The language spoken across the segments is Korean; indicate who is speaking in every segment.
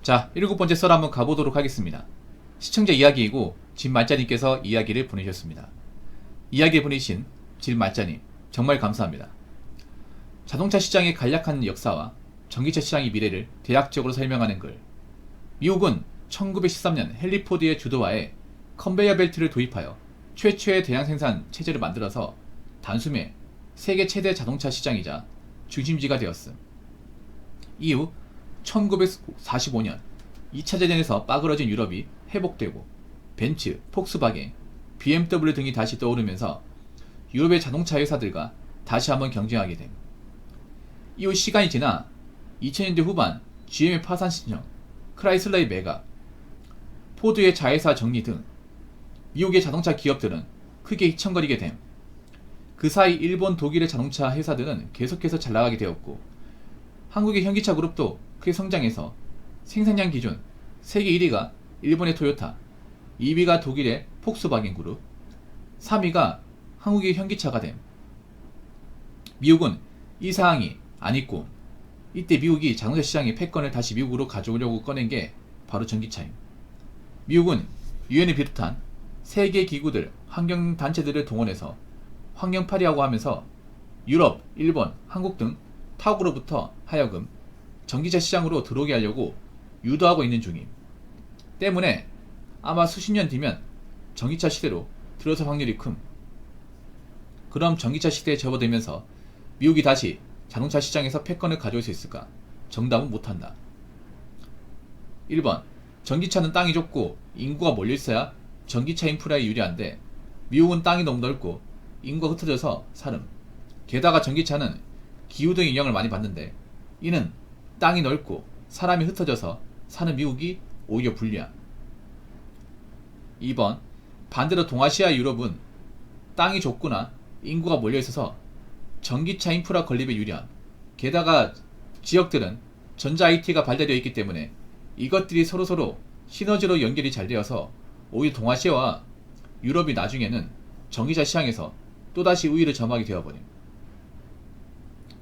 Speaker 1: 자, 7번째 썰 한번 가보도록 하겠습니다. 시청자 이야기이고 진말자님께서 이야기를 보내주셨습니다. 이야기 보내신 진말자님 정말 감사합니다. 자동차 시장의 간략한 역사와 전기차 시장의 미래를 대략적으로 설명하는 글. 미국은 1913년 헨리 포드의 주도하에 컨베이어 벨트를 도입하여 최초의 대량 생산 체제를 만들어서 단숨에 세계 최대 자동차 시장이자 중심지가 되었음. 이후 1945년 2차 대전에서 빠그러진 유럽이 회복되고 벤츠, 폭스바겐, BMW 등이 다시 떠오르면서 유럽의 자동차 회사들과 다시 한번 경쟁하게 됨. 이후 시간이 지나 2000년대 후반 GM의 파산 신청, 크라이슬러의 매각, 포드의 자회사 정리 등 미국의 자동차 기업들은 크게 휘청거리게 됨. 그 사이 일본, 독일의 자동차 회사들은 계속해서 잘나가게 되었고 한국의 현기차 그룹도 크게 성장해서 생산량 기준 세계 1위가 일본의 토요타, 2위가 독일의 폭스바겐 그룹, 3위가 한국의 현기차가 됨. 미국은 이 사항이 안 있고 이때 미국이 자동차 시장의 패권을 다시 미국으로 가져오려고 꺼낸 게 바로 전기차임. 미국은 유엔을 비롯한 세계 기구들, 환경단체들을 동원해서 환경파리하고 하면서 유럽, 일본, 한국 등 타국으로부터 하여금 전기차 시장으로 들어오게 하려고 유도하고 있는 중임. 때문에 아마 수십 년 뒤면 전기차 시대로 들어설 확률이 큼. 그럼 전기차 시대에 접어들면서 미국이 다시 자동차 시장에서 패권을 가져올 수 있을까? 정답은 못한다. 1번 전기차는 땅이 좁고 인구가 몰려있어야 전기차 인프라에 유리한데 미국은 땅이 너무 넓고 인구가 흩어져서 사름. 게다가 전기차는 기후 등의 영향을 많이 받는데 이는 땅이 넓고 사람이 흩어져서 사는 미국이 오히려 불리함. 2번 반대로 동아시아 유럽은 땅이 좁거나 인구가 몰려있어서 전기차 인프라 건립에 유리함. 게다가 지역들은 전자 IT가 발달되어 있기 때문에 이것들이 서로서로 시너지로 연결이 잘 되어서 오히려 동아시아와 유럽이 나중에는 전기차 시장에서 또다시 우위를 점하게 되어버림.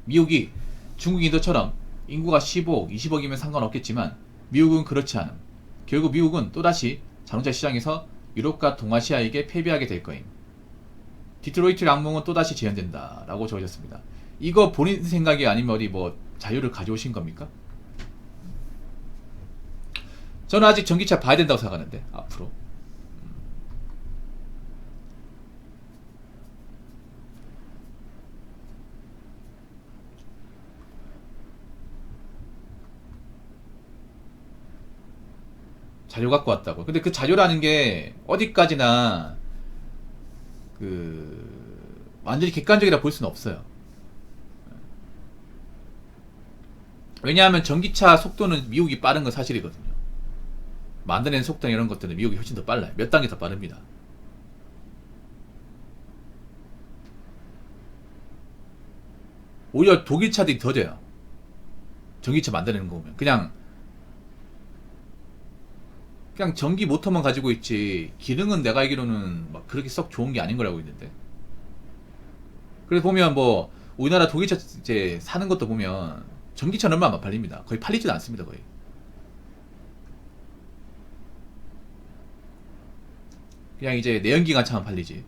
Speaker 1: 미국이 중국, 인도처럼 인구가 15억, 20억이면 상관없겠지만 미국은 그렇지 않음. 결국 미국은 또다시 자동차 시장에서 유럽과 동아시아에게 패배하게 될 거임. 디트로이트의 악몽은 또다시 재현된다 라고 적으셨습니다. 이거 본인 생각이 아니면 어디 뭐 자료를 가져오신 겁니까? 저는 아직 전기차 봐야 된다고 생각하는데 앞으로. 자료 갖고 왔다고. 근데 그 자료라는 게 어디까지나 완전히 객관적이라 볼 수는 없어요. 왜냐하면 전기차 속도는 미국이 빠른 건 사실이거든요. 만드는 속도나 이런 것들은 미국이 훨씬 더 빨라요. 몇 단계 더 빠릅니다. 오히려 독일 차들이 더뎌요. 전기차 만드는 거 보면 그냥 전기 모터만 가지고 있지 기능은 내가 알기로는 막 그렇게 썩 좋은 게 아닌 거라고 있는데. 그래서 보면 뭐 우리나라 독일차 이제 사는 것도 보면 전기차는 얼마 안 팔립니다. 거의 팔리지도 않습니다. 거의. 그냥 이제 내연기관 차만 팔리지.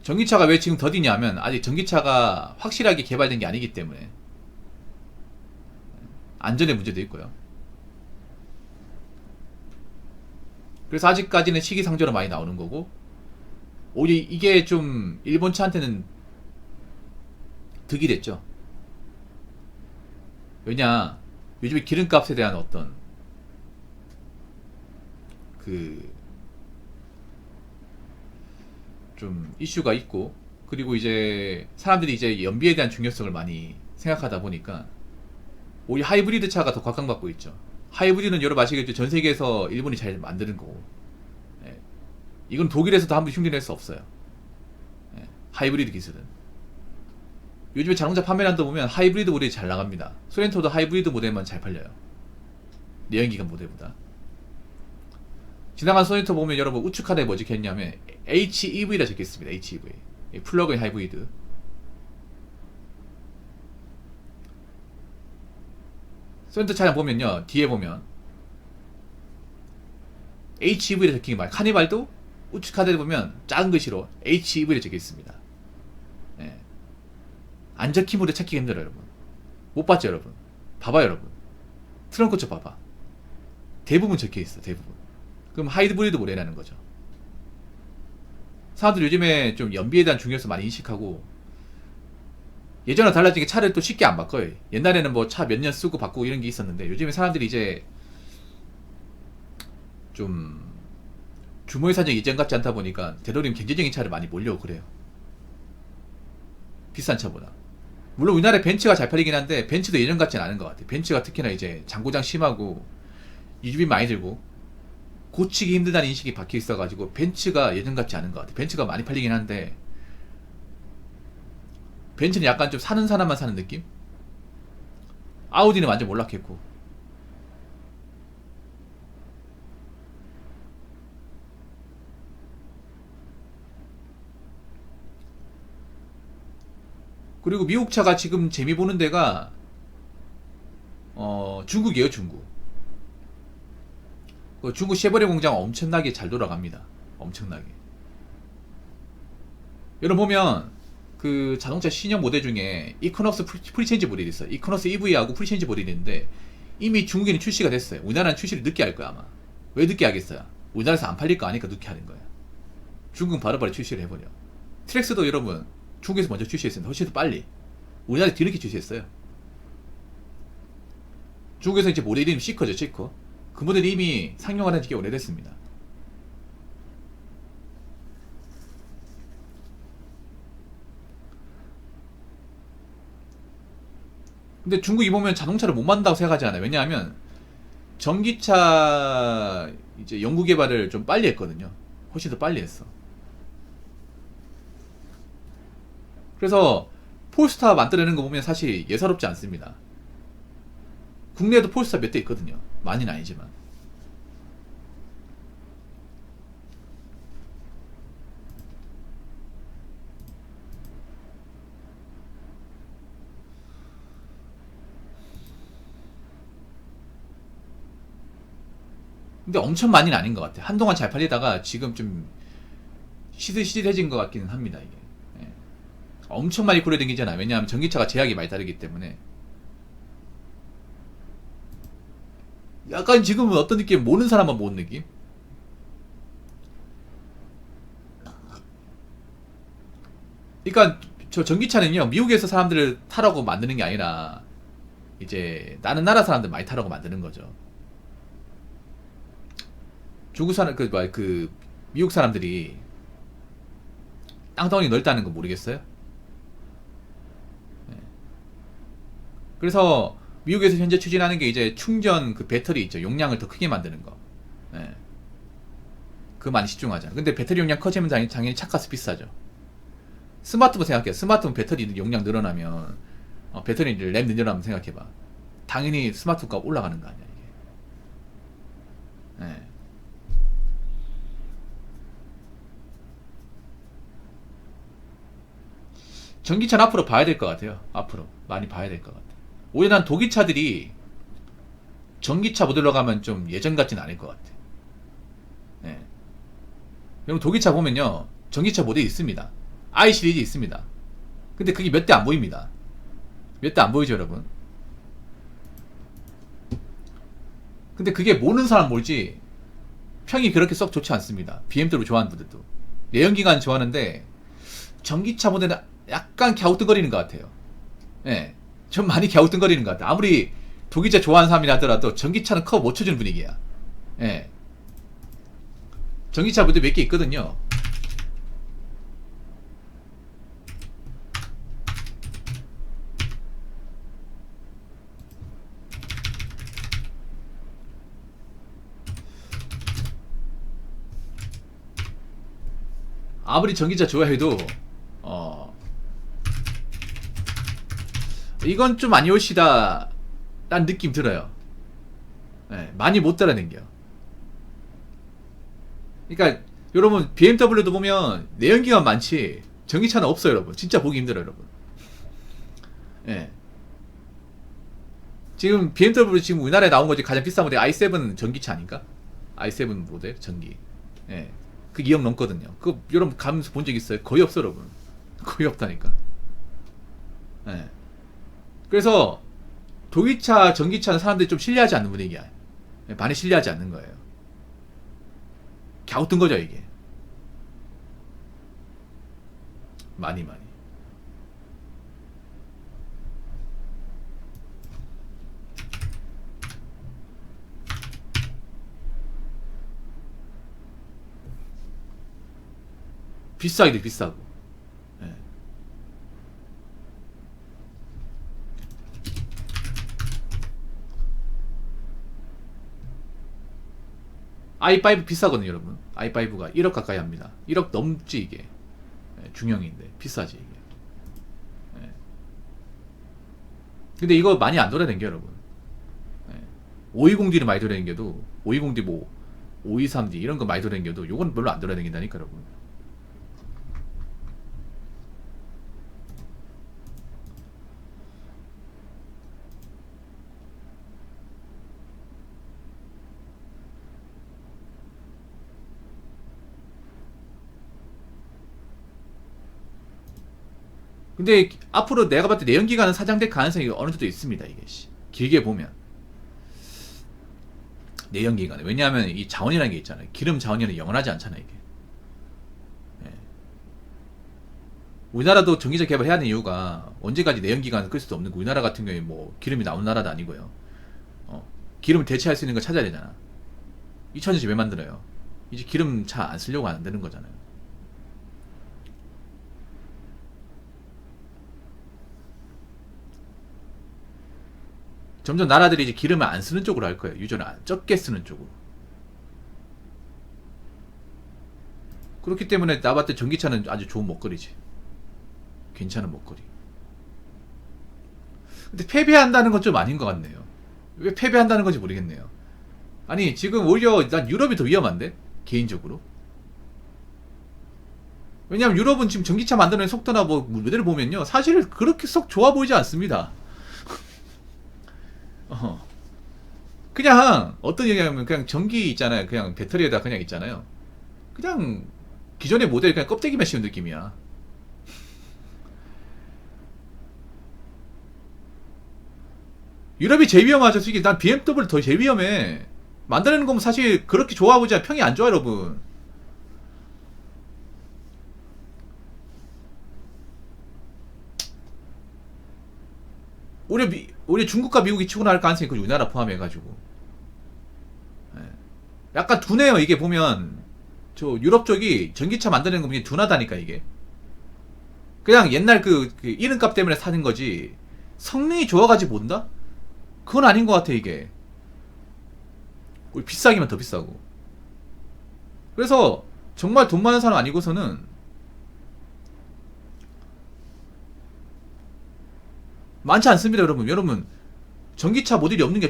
Speaker 1: 전기차가 왜 지금 더디냐면 아직 전기차가 확실하게 개발된 게 아니기 때문에 안전의 문제도 있고요. 그래서 아직까지는 시기상조로 많이 나오는 거고 오히려 이게 좀 일본 차한테는 득이 됐죠. 왜냐 요즘에 기름값에 대한 어떤 좀 이슈가 있고 그리고 이제 사람들이 이제 연비에 대한 중요성을 많이 생각하다 보니까 오히려 하이브리드 차가 더 각광받고 있죠. 하이브리드는 여러분 아시겠죠? 전 세계에서 일본이 잘 만드는 거고. 예. 이건 독일에서도 한번 흉내낼 수 없어요. 예. 하이브리드 기술은. 요즘에 자동차 판매량도 보면 하이브리드 모델이 잘 나갑니다. 소렌토도 하이브리드 모델만 잘 팔려요. 내연기관 모델보다. 지나간 소렌토 보면 여러분 우측 하단에 뭐 적혀있냐면 HEV라 적혀있습니다. HEV. 이 플러그인 하이브리드. 썬트 차량 보면요, 뒤에 보면 HEV를 적힌 게 많아요. 카니발도 우측 카드에 보면 작은 글씨로 HEV를 적혀 있습니다. 예. 안 적힌으로 찾기가 힘들어요, 여러분. 못 봤죠, 여러분? 봐봐요, 여러분. 트렁크 쪽 봐봐. 대부분 적혀 있어, 대부분. 그럼 하이브리드 모델이라는 거죠. 사람들 요즘에 좀 연비에 대한 중요성 많이 인식하고, 예전과 달라진 게 차를 또 쉽게 안 바꿔요. 옛날에는 뭐 차 몇 년 쓰고 바꾸고 이런 게 있었는데, 요즘에 사람들이 이제 좀 규모의 사정이 이전 같지 않다 보니까 되도록이면 경제적인 차를 많이 몰려고 그래요. 비싼 차보다. 물론 우리나라에 벤츠가 잘 팔리긴 한데 벤츠도 예전 같지는 않은 것 같아요. 벤츠가 특히나 이제 장고장 심하고 유지비 많이 들고 고치기 힘들다는 인식이 박혀 있어가지고 벤츠가 예전 같지 않은 것 같아요. 벤츠가 많이 팔리긴 한데 벤츠는 약간 좀 사는 사람만 사는 느낌? 아우디는 완전 몰락했고. 그리고 미국 차가 지금 재미 보는 데가 중국이에요, 중국. 그 중국 쉐보레 공장 엄청나게 잘 돌아갑니다. 엄청나게. 여러분 보면 그 자동차 신형 모델 중에 이코노스 프리체인지 모델이 있어요. 이코노스 EV하고 프리체인지 모델이 있는데 이미 중국에는 출시가 됐어요. 우리나라는 출시를 늦게 할 거야 아마. 왜 늦게 하겠어요? 우리나라에서 안 팔릴 거 아니까 늦게 하는 거야. 중국은 바로바로 출시를 해버려. 트랙스도 여러분 중국에서 먼저 출시했습니다. 훨씬 더 빨리. 우리나라에 뒤늦게 출시했어요. 중국에서 이제 모델 이름이 시커죠, 시커. 그 모델이 이미 상용화된 지 꽤 오래됐습니다. 근데 중국이 보면 자동차를 못 만든다고 생각하지 않아요. 왜냐하면 전기차 이제 연구 개발을 좀 빨리 했거든요. 훨씬 더 빨리 했어. 그래서 폴스타 만들어내는 거 보면 사실 예사롭지 않습니다. 국내에도 폴스타 몇 대 있거든요. 많이는 아니지만. 근데 엄청 많이는 아닌 것 같아요. 한동안 잘 팔리다가 지금 좀 시들시들해진 것 같기는 합니다, 이게. 예. 엄청 많이 굴려댕기잖아요. 왜냐하면 전기차가 제약이 많이 다르기 때문에. 약간 지금은 어떤 느낌? 모르는 사람만 모르는 느낌? 그러니까 저 전기차는요, 미국에서 사람들을 타라고 만드는 게 아니라 이제 다른 나라 사람들 많이 타라고 만드는 거죠. 중국 사람 그 미국 사람들이 땅덩이 넓다는 거 모르겠어요? 네. 그래서 미국에서 현재 추진하는 게 이제 충전 그 배터리 있죠. 용량을 더 크게 만드는 거. 네. 그거 많이 집중하잖아. 근데 배터리 용량 커지면 당연히 차값이 비싸죠. 스마트폰 생각해. 스마트폰 배터리 용량 늘어나면 배터리 램 늘어나면 생각해봐. 당연히 스마트폰 값 올라가는 거 아니야 이게. 네. 전기차는 앞으로 봐야 될 것 같아요. 앞으로 많이 봐야 될 것 같아요. 오히려 난 독일차들이 전기차 모델로 가면 좀 예전 같진 않을 것 같아. 네. 여러분 독일차 보면요, 전기차 모델이 있습니다. i 시리즈 있습니다. 근데 그게 몇 대 안 보입니다. 몇 대 안 보이죠, 여러분? 근데 그게 모르는 사람 몰지 평이 그렇게 썩 좋지 않습니다. BMW 좋아하는 분들도 내연기관 좋아하는데 전기차 모델은 약간 갸우뚱거리는 것 같아요. 예, 좀 많이 갸우뚱거리는 것 같아요. 아무리 독일차 좋아하는 사람이라 하더라도 전기차는 커버 못 쳐주는 분위기야. 예, 전기차 모델 몇 개 있거든요. 아무리 전기차 좋아해도 이건 좀 아니오시다 라는 느낌 들어요. 네, 많이 못 따라댕겨. 그러니까 여러분 BMW도 보면 내연기관 많지 전기차는 없어요 여러분. 진짜 보기 힘들어요 여러분. 예. 지금 BMW 지금 우리나라에 나온 거지 가장 비싼 모델 i7 전기차 아닌가? i7 모델 전기. 예. 그 2억 넘거든요. 그거 여러분 가면서 본 적 있어요? 거의 없어 여러분. 거의 없다니까. 예. 그래서 독일차 전기차는 사람들이 좀 신뢰하지 않는 분위기야. 많이 신뢰하지 않는 거예요. 갸우뚱 거죠 이게. 많이. 비싸기도 비싸고. 예. i5 비싸거든요 여러분. i5가 1억 가까이 합니다. 1억 넘지 이게. 예, 중형인데 비싸지 이게. 예. 근데 이거 많이 안 돌아다녀 여러분. 예. 520D를 많이 돌아다녀도 520D 뭐 523D 이런 거 많이 돌아다녀도 요건 별로 안 돌아다닌다니까 여러분. 근데 앞으로 내가 봤을 때 내연기관은 사장될 가능성이 어느 정도 있습니다 이게. 길게 보면 내연기관. 왜냐하면 이 자원이라는 게 있잖아요. 기름 자원이는 영원하지 않잖아요 이게. 예. 우리나라도 전기차 개발해야 되는 이유가 언제까지 내연기관을 끌 수도 없는 거. 우리나라 같은 경우에 뭐 기름이 나오는 나라도 아니고요. 기름을 대체할 수 있는 걸 찾아야 되잖아. 2000년씩 왜 만들어요? 이제 기름차 안 쓰려고 안 되는 거잖아요. 점점 나라들이 이제 기름을 안 쓰는 쪽으로 할 거예요. 유전을 적게 쓰는 쪽으로. 그렇기 때문에 나 봤을 때 전기차는 아주 좋은 먹거리지. 괜찮은 먹거리. 근데 패배한다는 건 좀 아닌 것 같네요. 왜 패배한다는 건지 모르겠네요. 아니 지금 오히려 난 유럽이 더 위험한데? 개인적으로. 왜냐면 유럽은 지금 전기차 만드는 속도나 뭐 모델을 보면요 사실 그렇게 썩 좋아 보이지 않습니다. 그냥 어떤 얘기냐면 그냥 전기 있잖아요. 그냥 배터리에다 그냥 있잖아요. 그냥 기존의 모델 그냥 껍데기만 씌운 느낌이야. 유럽이 제일 위험하죠. 솔직히 난 BMW 더 제일 위험해. 만드는 건 사실 그렇게 좋아 보지 않아. 평이 안 좋아 여러분. 우리 중국과 미국이 치고 나갈 가능성이 있고 우리나라 포함해가지고. 예. 약간 둔해요 이게 보면. 저 유럽 쪽이 전기차 만드는 거 보면 둔하다니까 이게. 그냥 옛날 그 이름값 때문에 사는 거지 성능이 좋아가지고 본다? 그건 아닌 것 같아 이게. 우리 비싸기만 더 비싸고. 그래서 정말 돈 많은 사람 아니고서는 많지 않습니다 여러분. 여러분 전기차 모델이 없는 게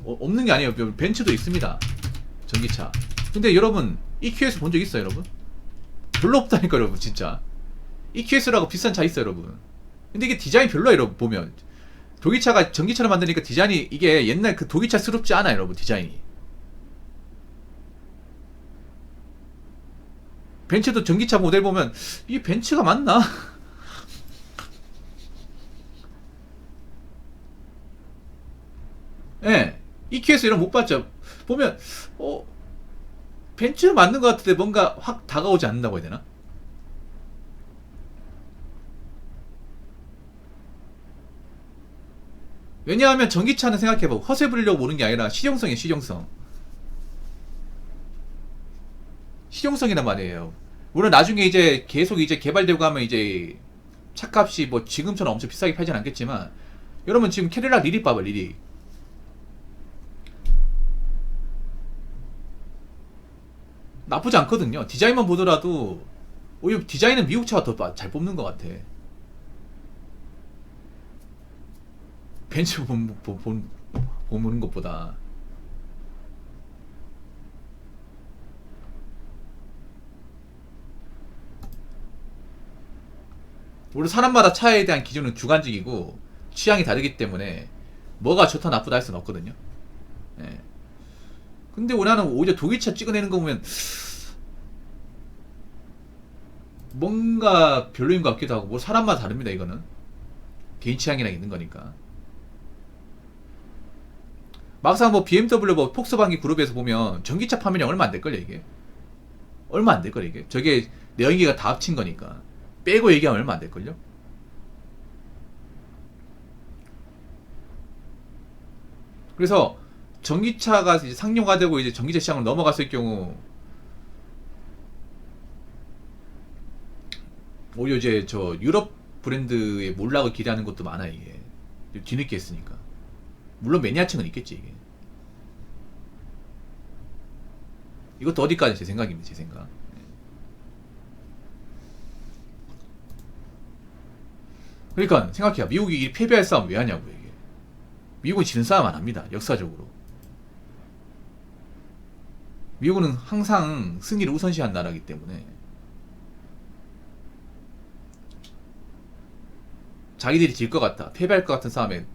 Speaker 1: 없는 게 아니에요. 벤츠도 있습니다 전기차. 근데 여러분 EQS 본 적 있어요 여러분? 별로 없다니까 여러분 진짜. EQS라고 비싼 차 있어요 여러분. 근데 이게 디자인 별로야 여러분 보면. 독일차가 전기차를 만드니까 디자인이 이게 옛날 그 독일차스럽지 않아요 여러분 디자인이. 벤츠도 전기차 모델 보면 이게 벤츠가 맞나? 예. EQS 이런 못 봤죠? 보면 벤츠 맞는 것 같은데 뭔가 확 다가오지 않는다고 해야 되나? 왜냐하면 전기차는 생각해봐. 허세 부리려고 보는 게 아니라 실용성이에요 실용성. 실용성이란 말이에요. 물론 나중에 이제 계속 이제 개발되고 하면 이제 차값이 뭐 지금처럼 엄청 비싸게 팔진 않겠지만 여러분 지금 캐딜락 리릭 봐봐 리릭. 나쁘지 않거든요. 디자인만 보더라도 오히려 디자인은 미국 차가 더 잘 뽑는 것 같아. 벤츠 보는 것보다. 물론 사람마다 차에 대한 기준은 주관적이고 취향이 다르기 때문에 뭐가 좋다 나쁘다 할 수는 없거든요. 예. 근데 나는 오히려 독일차 찍어내는 거 보면 뭔가 별로인 것 같기도 하고, 뭐 사람마다 다릅니다. 이거는 개인 취향이나 있는 거니까. 막상 뭐 BMW 뭐 폭스바겐 그룹에서 보면 전기차 판매량 얼마 안 될걸요. 이게 얼마 안 될걸요. 이게 저게 내연기가 다 합친 거니까 빼고 얘기하면 얼마 안 될걸요. 그래서 전기차가 이제 상용화되고 이제 전기차 시장으로 넘어갔을 경우 오히려 이제 저 유럽 브랜드의 몰락을 기대하는 것도 많아. 이게 뒤늦게 했으니까. 물론 매니아층은 있겠지. 이게 이것도 어디까지 제 생각입니다. 제 생각. 그러니까 생각해요. 미국이 이 패배할 싸움 왜 하냐고요. 이게 미국은 지는 싸움 안 합니다. 역사적으로 미국은 항상 승리를 우선시한 나라이기 때문에 자기들이 질 것 같다, 패배할 것 같은 싸움에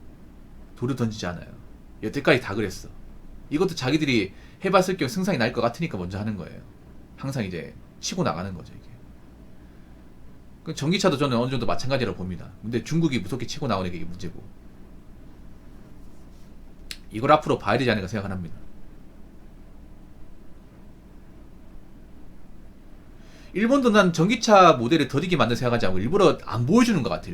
Speaker 1: 돌을 던지지 않아요. 여태까지 다 그랬어. 이것도 자기들이 해봤을 경우 승산이 날 것 같으니까 먼저 하는 거예요. 항상 이제 치고 나가는 거죠. 이게 전기차도 저는 어느 정도 마찬가지라고 봅니다. 근데 중국이 무섭게 치고 나오는 게 문제고, 이걸 앞으로 봐야 되지 않을까 생각을 합니다. 일본도 난 전기차 모델을 더디게 만든 생각하지 않고 일부러 안 보여주는 것 같아.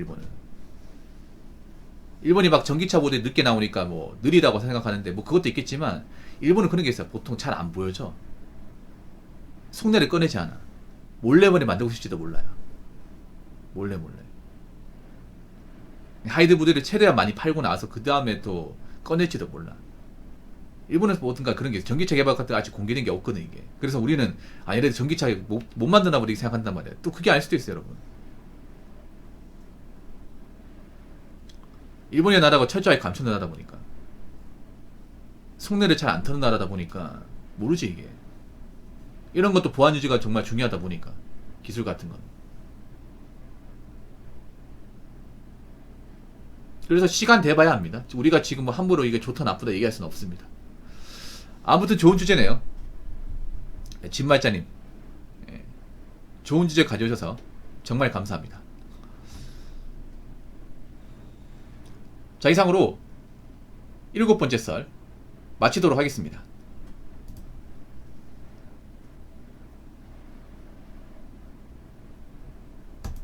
Speaker 1: 일본이 막 전기차 모델 늦게 나오니까 뭐 느리다고 생각하는데 뭐 그것도 있겠지만 일본은 그런 게 있어요. 보통 잘 안 보여줘. 속내를 꺼내지 않아. 몰래 만들고 싶지도 몰라요. 몰래. 하이드 모델을 최대한 많이 팔고 나서 그 다음에 또 꺼낼지도 몰라. 일본에서 뭐든가 그런 게 전기차 개발 같은 거 아직 공개된 게 없거든. 이게. 그래서 우리는 얘네들 전기차 못 만드나 보다 이렇게 생각한단 말이에요. 또 그게 아닐 수도 있어요. 여러분. 일본의 나라가 철저하게 감추는 나라다 보니까, 속내를 잘 안 터는 나라다 보니까 모르지. 이게 이런 것도 보안 유지가 정말 중요하다 보니까, 기술 같은 건. 그래서 시간 돼봐야 합니다. 우리가 지금 뭐 함부로 이게 좋다 나쁘다 얘기할 수는 없습니다. 아무튼 좋은 주제네요. 진말자님, 좋은 주제 가져오셔서 정말 감사합니다. 자, 이상으로 7번째 썰 마치도록 하겠습니다.